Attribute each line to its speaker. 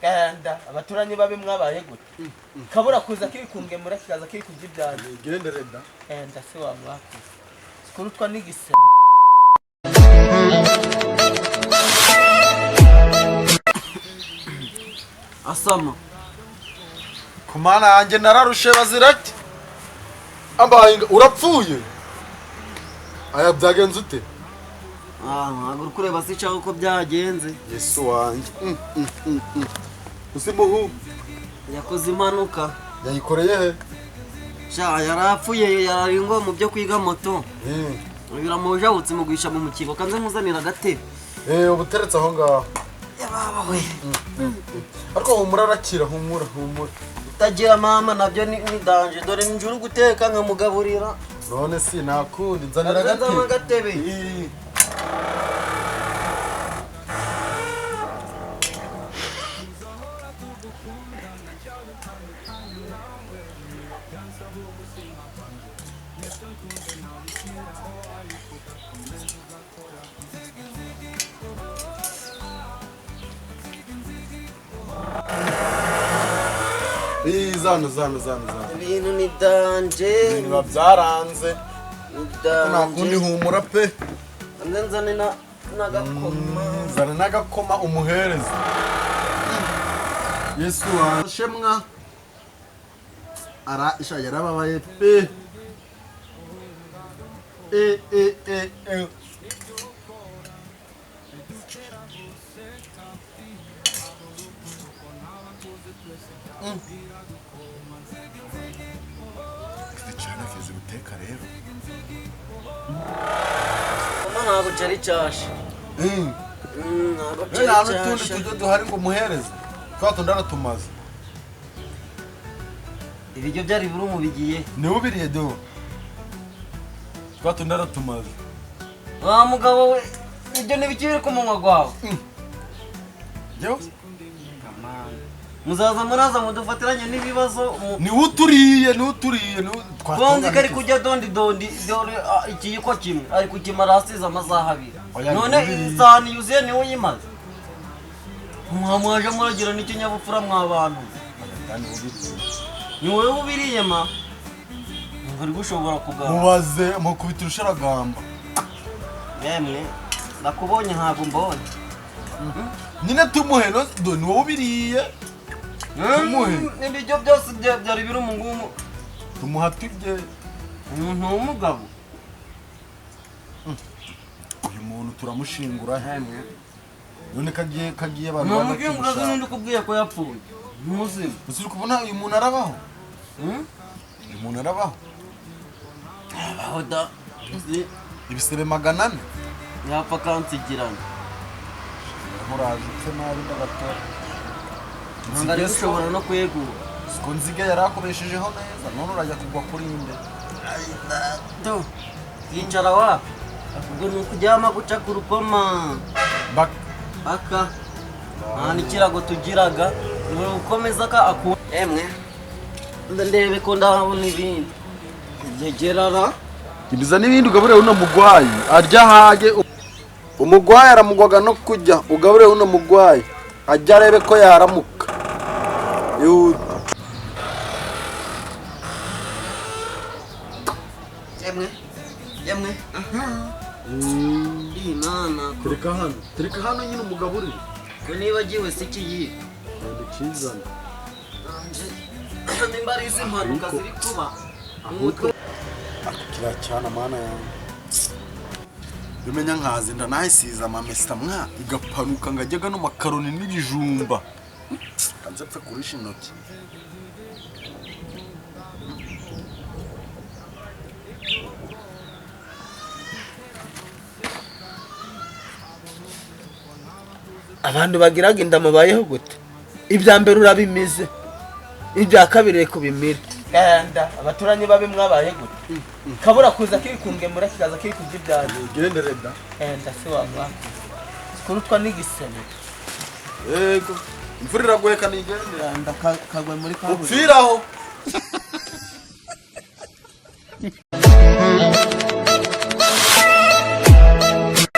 Speaker 1: Genda abaturanyi babe mwabaye gute kabura kuza kiri kungemura kikaza kiri kujibyana
Speaker 2: gendereda
Speaker 1: enda se wa mwaka sikurutwa n'igise asama
Speaker 2: kumana yanjye nararushe bazirati ambaye urapfuye aya byagenze ute
Speaker 1: ntabwo kureba se cyangwa uko byagenze
Speaker 2: Yesu wanjye usimuhu
Speaker 1: yakoze impanuka
Speaker 2: yayikoreye he
Speaker 1: yarapfuye yararingo mu byo kwiga moto biramujabutse mugwisha mu mukibo kanze muzanira agatebe
Speaker 2: ubuteretse aho ngaho
Speaker 1: yababa we
Speaker 2: ariko humura arakira humura
Speaker 1: utagira mama nabyo ni danje dore njuru guteka nkamugaburira
Speaker 2: none si nakundi nzanira
Speaker 1: agatebe
Speaker 2: zana
Speaker 1: ibintu ni danje
Speaker 2: biba byaranze
Speaker 1: danje
Speaker 2: humura pe
Speaker 1: nzane n'agakoma
Speaker 2: zana n'agakoma umuhereza Yesu washemwa isha yarababaye pe cyane kizi guteka rero
Speaker 1: ntabwo cyari cyashe ntabwo cyari cyashe
Speaker 2: tujye duhari ngo umuhereze twa tundara tumaze
Speaker 1: ibiryo byari biri umubigiye
Speaker 2: niwe ubiriye do twa tundara tumaze
Speaker 1: wa mugabo we ibyo ntibikiri ku munwa gwawe muzaza muraza mudufatiranye n'ibibazo
Speaker 2: niwe uturiye
Speaker 1: bonzi kari kujya dondi dore ikiyiko kimwe ari kukimara hasize amasaha 2 none isahani yuzuye niwe uyimaze mwaje muragira n'ikinyabupfura mw'abantu ni wowe ubiriye ma ngari gushobora kugaba
Speaker 2: mubaze mukubita urusharagamba
Speaker 1: yemwe nakubonye ntabwo mbonye
Speaker 2: nyine tumuhe no ni wowe ubiriye tumuhe
Speaker 1: n'ibiryo byose byari biri mu ngumu
Speaker 2: tumuha tujye
Speaker 1: umuntu w'umugabo
Speaker 2: uyu muntu turamushingura hemwe none kagiye abantu
Speaker 1: namushingura n'undi kubwiye ko yapfuye muzima
Speaker 2: usiri kubona uyu muntu arabaho uyu muntu arabaho
Speaker 1: da
Speaker 2: ibisebe 400
Speaker 1: yapfa kansigirana
Speaker 2: muraje upfe nabi ndagatora
Speaker 1: ngari gushobora no kwegura
Speaker 2: siko nzige yarakobeshejeho neza none urajya kugwa kuri inde
Speaker 1: do yicara wapi ubwo ni ukujyama guca ku rukoma baka nta n'ikirago tugiraga ni ukomeza ka emwe ndebe ko ndahabona ibindi yegerara
Speaker 2: ibiza n'ibindi ugaburire uno mugwayi arya hage umugwayi aramugwaga no kujya ugaburire uno mugwayi ajya arebe ko yaramuka
Speaker 1: yemwe imana
Speaker 2: tureka hano nyine umugaburire
Speaker 1: ko nibagiwe se ikiyi
Speaker 2: ndikizana
Speaker 1: nimba ari izi mpanuka ziri kuba
Speaker 2: akira cyane mana yawe bimenya nkazinda nahisiza amamesa igapanuka ngajyaga no makaroni n'ibijumba kanze pfe kurisha intoki
Speaker 1: abantu bagiraga inda mubayeho gute ibya mbere urabimize ibya kabiri kubimira genda abaturanyi babe mwabaye gute kabura kuza kiri kungemura kikaza kiri kujibyana
Speaker 2: gendereda
Speaker 1: enda se wa mwaka sikurutwa n'igisebe
Speaker 2: yego imvura iraguye kanigende
Speaker 1: kagwe muri kaburimbo
Speaker 2: upfiraho